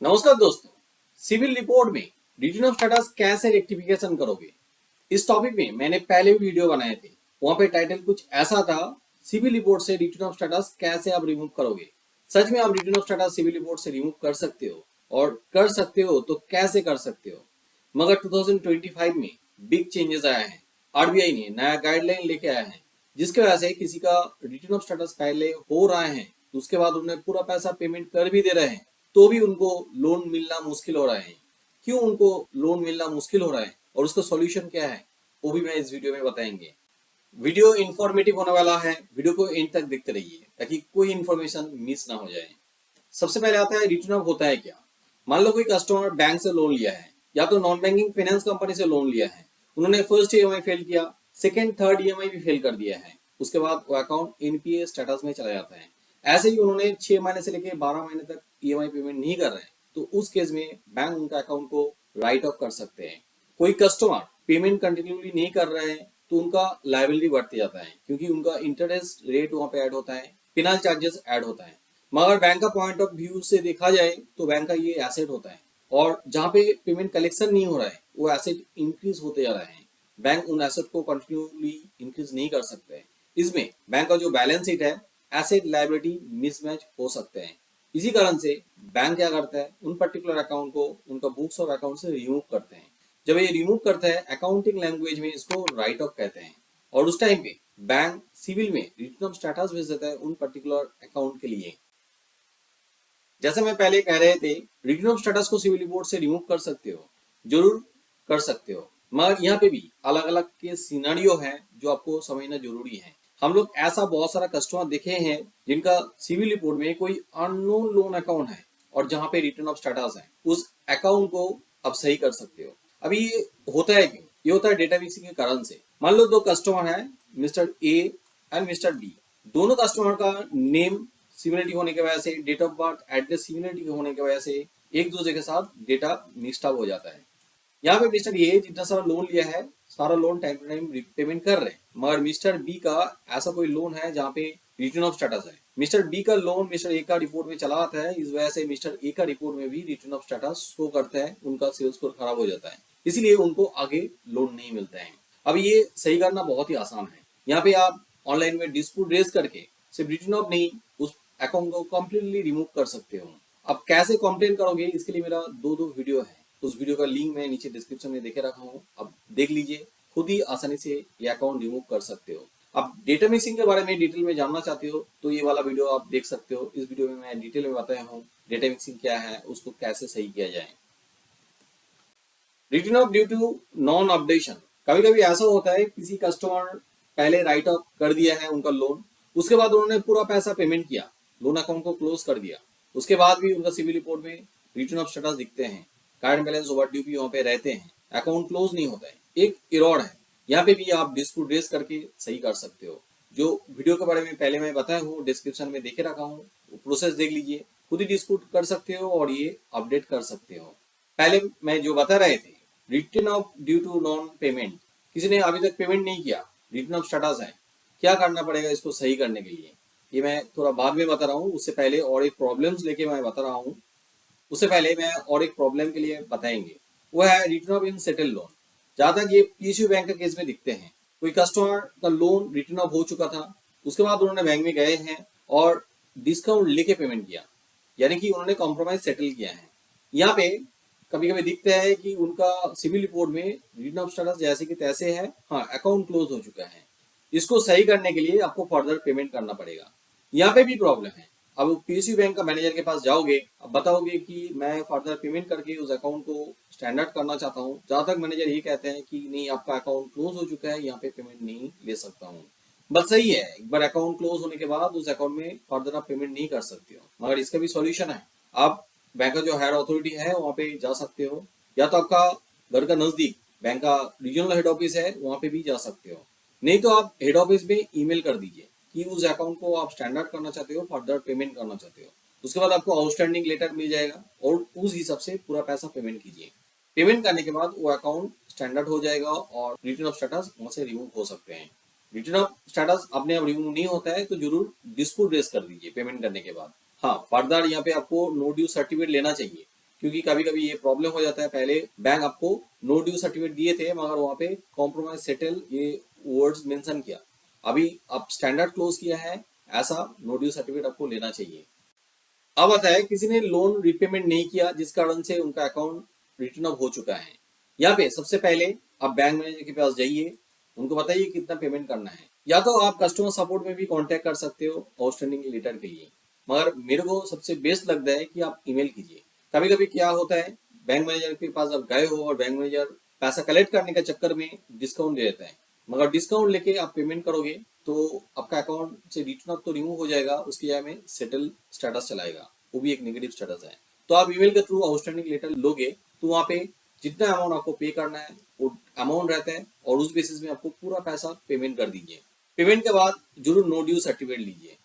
नमस्कार दोस्तों, civil report में रिटर्न ऑफ स्टेटस कैसे रेक्टिफिकेशन करोगे, इस टॉपिक में मैंने पहले भी वीडियो बनाए थे। वहां पे टाइटल कुछ ऐसा था, सिविल रिपोर्ट से रिटर्न ऑफ स्टेटस कैसे आप रिमूव करोगे। सच में आप written off status civil report से रिमूव कर सकते हो, और कर सकते हो तो कैसे कर सकते हो। मगर 2025 में बिग चेंजेस आया है। आरबीआई ने नया गाइडलाइन लेके आया है, जिसकी वजह से किसी का रिटर्न ऑफ स्टेटस पहले हो रहा है तो उसके बाद उन्हें पूरा पैसा पेमेंट कर भी दे रहे हैं, तो भी उनको लोन मिलना मुश्किल हो रहा है। क्यों उनको लोन मिलना मुश्किल हो रहा है और उसका सॉल्यूशन क्या है, वो भी मैं इस वीडियो में बताएंगे। वीडियो इंफॉर्मेटिव होने वाला है, वीडियो को एंड तक देखते रहिए ताकि कोई इन्फॉर्मेशन मिस ना हो जाए। सबसे पहले आता है रिटर्न ऑफ होता है क्या। मान लो कोई कस्टमर बैंक से लोन लिया है या तो नॉन बैंकिंग फाइनेंस कंपनी से लोन लिया है। उन्होंने फर्स्ट ईएमआई फेल किया, सेकंड थर्ड ईएमआई भी फेल कर दिया है। उसके बाद वो अकाउंट एनपीए स्टेटस में चला जाता है। ऐसे ही उन्होंने 6 महीने से लेकर 12 महीने तक ईएमआई पेमेंट नहीं कर रहे हैं, तो उस केस में बैंक उनका अकाउंट को राइट ऑफ कर सकते हैं। कोई कस्टमर पेमेंट कंटिन्यूली नहीं कर रहे हैं तो उनका लायबिलिटी बढ़ते जाता है, क्योंकि उनका इंटरेस्ट रेट वहां पे ऐड होता है, फिनाल चार्जेस ऐड होता है। मगर बैंक का पॉइंट ऑफ व्यू से देखा जाए तो बैंक का ये एसेट होता है, और जहाँ पे पेमेंट कलेक्शन नहीं हो रहा है वो एसेट इंक्रीज होते जा रहे हैं। बैंक उन एसेट को कंटिन्यूली इंक्रीज नहीं कर सकते हैं। इसमें बैंक का जो बैलेंस शीट है, एसेट लायबिलिटी मिसमैच हो सकते हैं। इसी कारण से बैंक क्या करता है, उन पर्टिकुलर अकाउंट को उनका बुक्स ऑफ अकाउंट से रिमूव करते हैं। जब ये रिमूव करता है, अकाउंटिंग लैंग्वेज में इसको राइट ऑफ कहते हैं, और उस टाइम पे बैंक सिविल में रिटर्न ऑफ स्टेटस भेज देता है उन पर्टिकुलर अकाउंट के लिए। जैसे मैं पहले कह रहे थे, रिटर्न ऑफ स्टेटस को सिविल रिपोर्ट से रिमूव कर सकते हो, जरूर कर सकते हो। मगर यहाँ पे भी अलग अलग के सिनेरियो है जो आपको समझना जरूरी है। हम लोग ऐसा बहुत सारा कस्टमर देखे हैं जिनका सिविल रिपोर्ट में कोई अननोन लोन अकाउंट है, और जहाँ पे रिटर्न ऑफ स्टेटस है उस अकाउंट को आप सही कर सकते हो। अभी ये होता है क्यों? ये होता है डेटा मिक्सिंग के कारण से। मान लो दो कस्टमर है, mister A and mister B. दोनों कस्टमर का नेम सिमिलरिटी होने की वजह से, date of birth address similarity होने की वजह से एक दूसरे के साथ डेटा मिक्स्ड अप हो जाता है। यहाँ पे मिस्टर ए जितना सारा लोन लिया है, सारा loan time to time payment कर रहे हैं, मगर मिस्टर बी का ऐसा कोई लोन है जहाँ पे रिटर्न ऑफ स्टेटस है। मिस्टर बी का लोन मिस्टर ए का रिपोर्ट में चला आता है, इस वजह से मिस्टर ए का रिपोर्ट में भी रिटर्न ऑफ स्टेटस शो करता है, उनका सिविल स्कोर खराब हो जाता है, इसलिए उनको आगे लोन नहीं मिलता है। अब ये सही करना बहुत ही आसान है। यहाँ पे आप ऑनलाइन में डिस्प्यूट रेज करके सिर्फ रिटर्न ऑफ नहीं, उस अकाउंट को कंप्लीटली रिमूव कर सकते हो। अब कैसे कंप्लेन करोगे, इसके लिए मेरा दो वीडियो है। उस वीडियो का लिंक मैं नीचे डिस्क्रिप्शन में देके रखा हूँ, अब देख लीजिए। खुद ही आसानी से ये अकाउंट रिमूव कर सकते हो। अब डेटा मिक्सिंग के बारे में डिटेल में जानना चाहते हो तो ये वाला वीडियो आप देख सकते हो। इस वीडियो में मैं डिटेल में बताया हूँ डेटा मिक्सिंग क्या है, उसको कैसे सही किया जाए। Written off due to non updation. कभी कभी ऐसा होता है, किसी कस्टमर पहले राइट ऑफ कर दिया है उनका लोन, उसके बाद उन्होंने पूरा पैसा पेमेंट किया, लोन अकाउंट को क्लोज कर दिया, उसके बाद भी उनका सिविल रिपोर्ट में रिटर्न ऑफ स्टेटस दिखते हैं, कार्ड बैलेंस ओवर ड्यू भी वहाँ पे रहते हैं, अकाउंट क्लोज नहीं होता है, एक इरॉड है। यहाँ पे भी आप डिस्प्यूट रेज करके सही कर सकते हो। जो वीडियो के बारे में पहले मैं बताया हूँ, डिस्क्रिप्शन में देखे रखा हूँ, प्रोसेस देख लीजिए। खुद ही डिस्प्यूट कर सकते हो और ये अपडेट कर सकते हो। पहले मैं जो बता रहे थे, written off due to non payment, किसी ने अभी तक पेमेंट नहीं किया, रिटर्न ऑफ स्टेटस है, क्या करना पड़ेगा इसको सही करने के लिए, ये मैं थोड़ा बाद में बता रहा हूँ। उससे पहले और एक प्रॉब्लम्स लेके मैं बता रहा हूँ, उससे पहले मैं और एक प्रॉब्लम के लिए बताएंगे, वो है return of in settle loan. जहां तक ये पीएसयू बैंक के केस में दिखते हैं, कोई कस्टमर का लोन रिटर्न ऑफ हो चुका था, उसके बाद उन्होंने बैंक में गए हैं और डिस्काउंट लेके पेमेंट किया, यानी कि उन्होंने कॉम्प्रोमाइज सेटल किया है। यहाँ पे कभी कभी दिखता है कि उनका सिविल रिपोर्ट में रिटर्न ऑफ स्टेटस जैसे कि तैसे है, हाँ अकाउंट क्लोज हो चुका है। इसको सही करने के लिए आपको फर्दर पेमेंट करना पड़ेगा। यहाँ पे भी प्रॉब्लम है। अब पीएसयू बैंक का मैनेजर के पास जाओगे, अब बताओगे कि मैं फर्दर पेमेंट करके उस अकाउंट को स्टैंडर्ड करना चाहता हूँ, जहां तक मैनेजर ये कहते हैं कि नहीं, आपका अकाउंट क्लोज हो चुका है, यहाँ पे पेमेंट नहीं ले सकता हूँ। बस सही है, एक बार अकाउंट क्लोज होने के बाद उस अकाउंट में फर्दर आप पेमेंट नहीं कर सकते हो, मगर इसका भी सॉल्यूशन है। आप बैंक का जो हेड अथॉरिटी है वहाँ पे जा सकते हो, या तो आपका घर का नजदीक बैंक का रीजनल हेड ऑफिस है, वहाँ पे भी जा सकते हो। नहीं तो आप हेड ऑफिस में ईमेल कर दीजिए कि उस अकाउंट को आप स्टैंडर्ड करना चाहते हो, फर्दर पेमेंट करना चाहते हो। उसके बाद आपको आउटस्टैंडिंग लेटर मिल जाएगा और उस हिसाब से पूरा पैसा पेमेंट कीजिए। पेमेंट करने के बाद वो अकाउंट स्टैंडर्ड हो जाएगा और रिटर्न ऑफ स्टेटस वहां से रिमूव हो सकते हैं। रिटर्न ऑफ स्टेटस अपने आप रिमूव नहीं होता है तो जरूर डिस्प्यूट रेज कर दीजिए पेमेंट करने के बाद। हाँ, फर्दर यहाँ पे आपको नो ड्यू सर्टिफिकेट लेना चाहिए। क्योंकि कभी कभी ये प्रॉब्लम हो जाता है। पहले बैंक आपको नो ड्यू सर्टिफिकेट दिए थे मगर वहाँ पे कॉम्प्रोमाइज सेटल ये वर्ड्स मेंशन किया, अभी अब स्टैंडर्ड क्लोज किया है, ऐसा नो ड्यू सर्टिफिकेट आपको लेना चाहिए। अब आता है किसी ने लोन रिपेमेंट नहीं किया जिस कारण से उनका अकाउंट रिटर्न ऑफ हो चुका है। यहाँ पे सबसे पहले आप बैंक मैनेजर के पास जाइए, उनको बताइए कितना पेमेंट करना है, या तो आप कस्टमर सपोर्ट में भी कांटेक्ट कर सकते हो आउटस्टैंडिंग लेटर के लिए, मगर मेरे को सबसे बेस्ट लगता है कि आप ईमेल कीजिए। कभी कभी क्या होता है, बैंक मैनेजर के पास आप गए हो और बैंक मैनेजर पैसा कलेक्ट करने के चक्कर में डिस्काउंट दे देता है, मगर डिस्काउंट लेके आप पेमेंट करोगे तो आपका अकाउंट से रिटर्न ऑफ तो रिमूव हो जाएगा, उसकी जगह में सेटल स्टेटस चलाएगा, वो भी एक नेगेटिव स्टेटस है। तो आप ईमेल के थ्रू आउटस्टैंडिंग लेटर लोगे तो वहाँ पे जितना अमाउंट आपको पे करना है वो अमाउंट रहता है और उस बेसिस में आपको पूरा पैसा पेमेंट कर दीजिए। पेमेंट के बाद जरूर नो ड्यू सर्टिफिकेट लीजिए।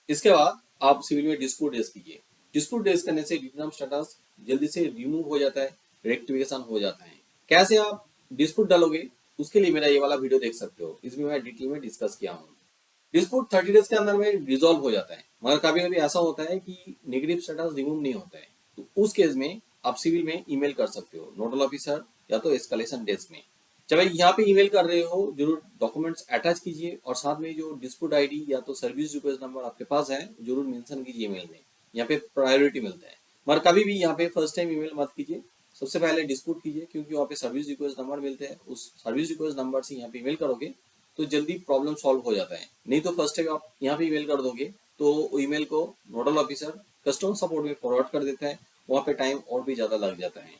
इसके बाद आप सिविल में डिस्प्यूट रेज कीजिए। डिस्प्यूट रेज करने से रिटर्न स्टेटस जल्दी से रिमूव हो जाता है, रेक्टिफिकेशन हो जाता है। कैसे आप डिस्प्यूट डालोगे उसके लिए मेरा ये वाला वीडियो देख सकते हो, इसमें मैं डिटेल में डिस्कस किया हूँ। डिस्प्यूट 30 डेज के अंदर में रिजॉल्व हो जाता है, मगर कभी कभी ऐसा होता है कि नेगेटिव स्टेटस रिमूव नहीं होता है, तो उस केस में आप सिविल में ईमेल कर सकते हो नोडल ऑफिसर या तो एस्केलेशन डेस्क में। जब आप यहाँ पे ईमेल कर रहे हो जरूर डॉक्यूमेंट्स अटैच कीजिए और साथ में जो डिस्प्यूट आईडी या तो सर्विस रिक्वेस्ट नंबर आपके पास है जरूर मेंशन कीजिए ईमेल में, यहाँ पे प्रायोरिटी मिलता है। मगर कभी भी यहाँ पे फर्स्ट टाइम ईमेल मत कीजिए, सबसे पहले डिस्प्यूट कीजिए, क्योंकि वहाँ पे सर्विस रिक्वेस्ट नंबर मिलते हैं, उस सर्विस रिक्वेस्ट नंबर से यहाँ पे ईमेल करोगे तो जल्दी प्रॉब्लम सॉल्व हो जाता है। नहीं तो फर्स्ट टाइम आप यहाँ पे ईमेल कर दोगे तो ईमेल को नोडल ऑफिसर कस्टमर सपोर्ट में फॉरवर्ड कर देता है, वहाँ पे टाइम और भी ज्यादा लग जाता है।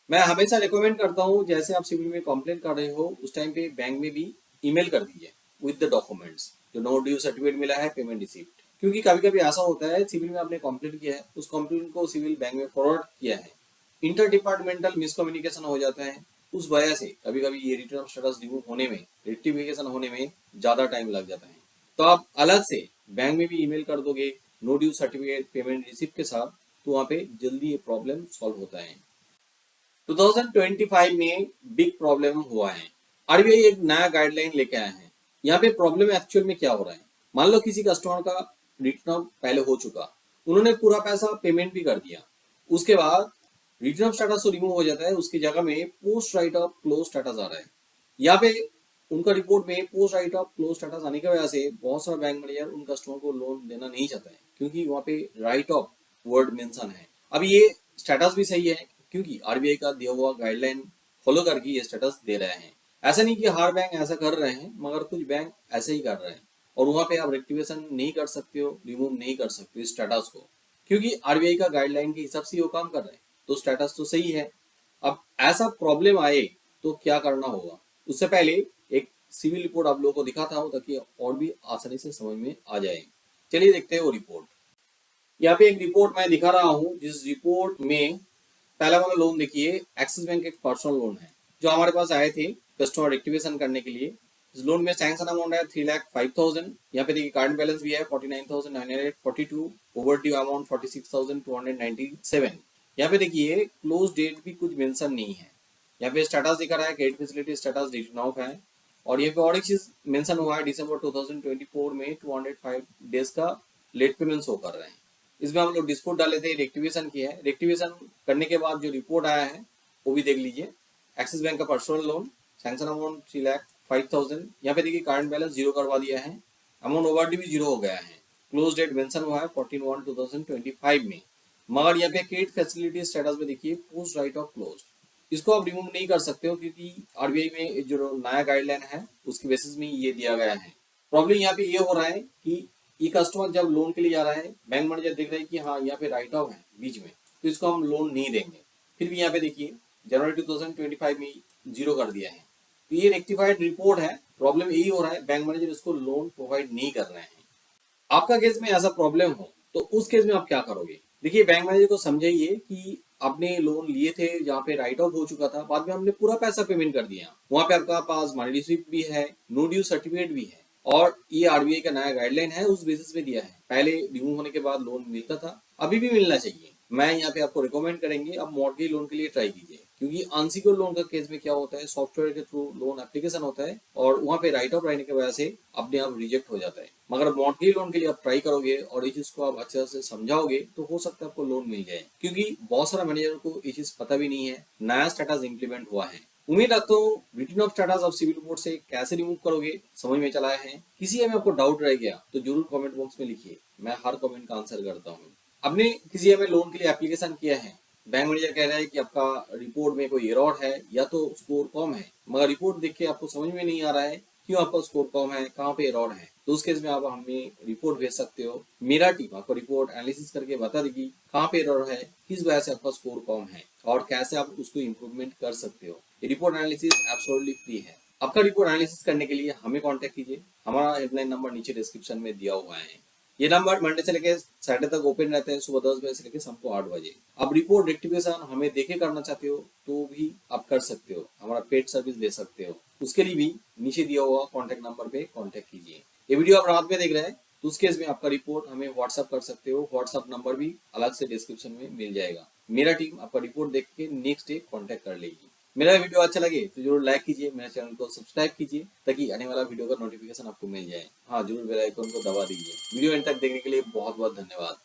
मैं हमेशा रिकमेंड करता हूँ जैसे आप सिविल में कंप्लेंट कर रहे हो उस टाइम पे बैंक में भी ईमेल कर दीजिए विद द डॉक्यूमेंट्स, जो नो ड्यू सर्टिफिकेट मिला है, पेमेंट रिसिप्ट। क्योंकि कभी कभी ऐसा होता है सिविल में आपने कंप्लेंट किया है, उस कंप्लेंट को सिविल बैंक में फॉरवर्ड किया है, इंटर डिपार्टमेंटल मिसकम्युनिकेशन हो जाता है, उस वजह से कभी कभी ये रिटर्न ऑफ स्टेटस रिमूव होने में, रेक्टिफिकेशन होने में ज्यादा टाइम लग जाता है। तो आप अलग से बैंक में भी ईमेल कर दोगे no due certificate payment receipt के साथ, तो वहाँ पे जल्दी ये प्रॉब्लम सॉल्व होता है। 2025 में बिग प्रॉब्लम हुआ है, आरबीआई एक नया गाइडलाइन लेके आया है। यहाँ पे प्रॉब्लम एक्चुअल में क्या हो रहा है, मान लो किसी कस्टमर का रिटर्न पहले हो चुका, उन्होंने पूरा पैसा पेमेंट भी कर दिया, उसके बाद रिटर्न स्टेटस तो रिमूव हो जाता है, उसकी जगह में post write off close status आ रहा है। यहाँ पे उनका रिपोर्ट में post write off close status आने की वजह से बहुत सारा बैंक मैनेजर उन कस्टमर को लोन देना नहीं चाहता है, क्योंकि वहाँ पे राइट ऑफ वर्ड मेंशन है। अब ये स्टेटस भी सही है क्योंकि आरबीआई का दिया हुआ गाइडलाइन फॉलो करके ये स्टेटस दे रहे हैं। ऐसा नहीं कि हर बैंक ऐसा कर रहे हैं, मगर कुछ बैंक ऐसे ही कर रहे हैं और वहाँ पे आप रेक्टिफिकेशन नहीं कर सकते हो, रिमूव नहीं कर सकते हो स्टेटस को, क्योंकि आरबीआई का गाइडलाइन के हिसाब से वो काम कर रहे हैं, तो स्टेटस तो सही है। अब ऐसा प्रॉब्लम आए तो क्या करना होगा, उससे पहले एक सिविल रिपोर्ट आप लोगों को दिखाता हूँ ताकि और भी आसानी से समझ में आ जाए। चलिए देखते हैं वो रिपोर्ट। यहाँ पे एक रिपोर्ट मैं दिखा रहा हूँ, जिस रिपोर्ट में पहला वाला लोन देखिए, एक्सिस बैंक एक पर्सनल लोन है जो हमारे पास आए थे कस्टमर एक्टिवेशन करने के लिए। इस लोन में सैंक्शन अमाउंट है 3,05,000। यहाँ पे देखिए करंट बैलेंस भी है 49,942, ओवर ड्यू अमाउंट 46,297। यहाँ पे देखिए क्लोज डेट भी कुछ मेंशन नहीं है। यहाँ पे स्टेटस दिखा रहा है credit facility status written off है, और यहाँ पे और एक चीज मेंशन हुआ है दिसंबर 2024 में 205 डेज का लेट पेमेंट शो कर रहे हैं। इसमें हम लोग डिस्प्यूट डाले थे, रेक्टिवेशन किया है, रेक्टिवेशन करने के बाद जो रिपोर्ट आया है वो भी देख लीजिए। एक्सिस बैंक का पर्सनल लोन सैंक्शन अमाउंट 3,05,000। यहाँ पे देखिए करंट बैलेंस जीरो करवा दिया है, अमाउंट ओवरड्यू भी जीरो हो गया है, क्लोज डेट मेंशन हुआ है 14/1/2025 में, मगर यहाँ पे क्रेडिट फैसिलिटी स्टेटस में देखिए पोस्ट राइट ऑफ क्लोज, इसको आप रिमूव नहीं कर सकते हो क्योंकि आरबीआई में जो नया गाइडलाइन है उसके बेसिस में ये दिया गया है। प्रॉब्लम यहाँ पे ये हो रहा है कि ये कस्टमर जब लोन के लिए जा रहा है, बैंक मैनेजर देख रहे हैं कि हाँ यहाँ पे राइट ऑफ है बीच में, तो इसको हम लोन नहीं देंगे। फिर भी यहाँ पे देखिए जनवरी 2025 में जीरो कर दिया है, तो ये रेक्टिफाइड रिपोर्ट है। प्रॉब्लम यही हो रहा है, बैंक मैनेजर इसको लोन प्रोवाइड नहीं कर रहे हैं। आपका केस में ऐसा प्रॉब्लम हो तो उस केस में आप क्या करोगे, देखिए बैंक मैनेजर को समझाइए कि आपने लोन लिए थे जहाँ पे राइट ऑफ हो चुका था, बाद में हमने पूरा पैसा पेमेंट कर दिया, वहां पे आपका पास मनी रिसिप्ट भी है, नो ड्यू सर्टिफिकेट भी है, और ये आरबीआई का नया गाइडलाइन है उस बेसिस पे दिया है। पहले रिमूव होने के बाद लोन मिलता था, अभी भी मिलना चाहिए। मैं यहाँ पे आपको रिकमेंड करेंगे आप मॉर्गेज लोन के लिए ट्राई कीजिए। क्योंकि अनसिक्योर्ड लोन का केस में क्या होता है, सॉफ्टवेयर के थ्रू लोन एप्लीकेशन होता है और वहाँ पे राइट ऑफ रहने की वजह से अपने आप रिजेक्ट हो जाता है। मगर मॉर्टगेज लोन के लिए आप ट्राई करोगे और ये चीज को आप अच्छे से समझाओगे तो हो सकता है आपको लोन मिल जाए, क्योंकि बहुत सारा मैनेजर को ये चीज पता भी नहीं है, नया स्टेटस इंप्लीमेंट हुआ है। उम्मीद रखता हूँ रिटर्न ऑफ स्टेटस आप सिविल रिपोर्ट से कैसे रिमूव करोगे समझ में चला है। किसी में आपको डाउट रह गया तो जरूर कमेंट बॉक्स में लिखिए, मैं हर कमेंट का आंसर करता हूँ। आपने किसी में लोन के लिए एप्लीकेशन किया है, बैंक मैनेजर कह रहा है कि आपका रिपोर्ट में कोई एरर है या तो स्कोर कम है, मगर रिपोर्ट देख के आपको समझ में नहीं आ रहा है क्यों आपका स्कोर कम है, कहाँ पे एरर है, तो उस केस में आप हमें रिपोर्ट भेज सकते हो। मेरा टीम आपको रिपोर्ट एनालिसिस करके बता देगी कहाँ पे एरर है, किस वजह से आपका स्कोर कम है और कैसे आप उसको इम्प्रूवमेंट कर सकते हो। ये रिपोर्ट एनालिसिस एब्सोल्युटली फ्री है। आपका रिपोर्ट एनालिसिस करने के लिए हमें कांटेक्ट कीजिए, हमारा हेल्पलाइन नंबर नीचे डिस्क्रिप्शन में दिया हुआ है। ये नंबर मंडे से लेकर सैटरडे तक ओपन रहते हैं, सुबह 10 बजे से लेकर शाम को 8 बजे। आप रिपोर्ट रेक्टिफिकेशन हमें देखे करना चाहते हो तो भी आप कर सकते हो, हमारा पेड सर्विस दे सकते हो। उसके लिए भी नीचे दिया हुआ कॉन्टेक्ट नंबर पे कॉन्टेक्ट कीजिए। ये वीडियो आप रात में देख रहे हैं तो उस केस में आपका रिपोर्ट हमें व्हाट्सअप कर सकते हो, व्हाट्सअप नंबर भी अलग से डिस्क्रिप्शन में मिल जाएगा। मेरा टीम आपका रिपोर्ट देख के नेक्स्ट डे कॉन्टेक्ट कर लेगी। मेरा वीडियो अच्छा लगे तो जरूर लाइक कीजिए, मेरे चैनल को सब्सक्राइब कीजिए ताकि आने वाला वीडियो का नोटिफिकेशन आपको मिल जाए। हाँ, जरूर बेल आइकन को दबा दीजिए। वीडियो एंड तक देखने के लिए बहुत बहुत धन्यवाद।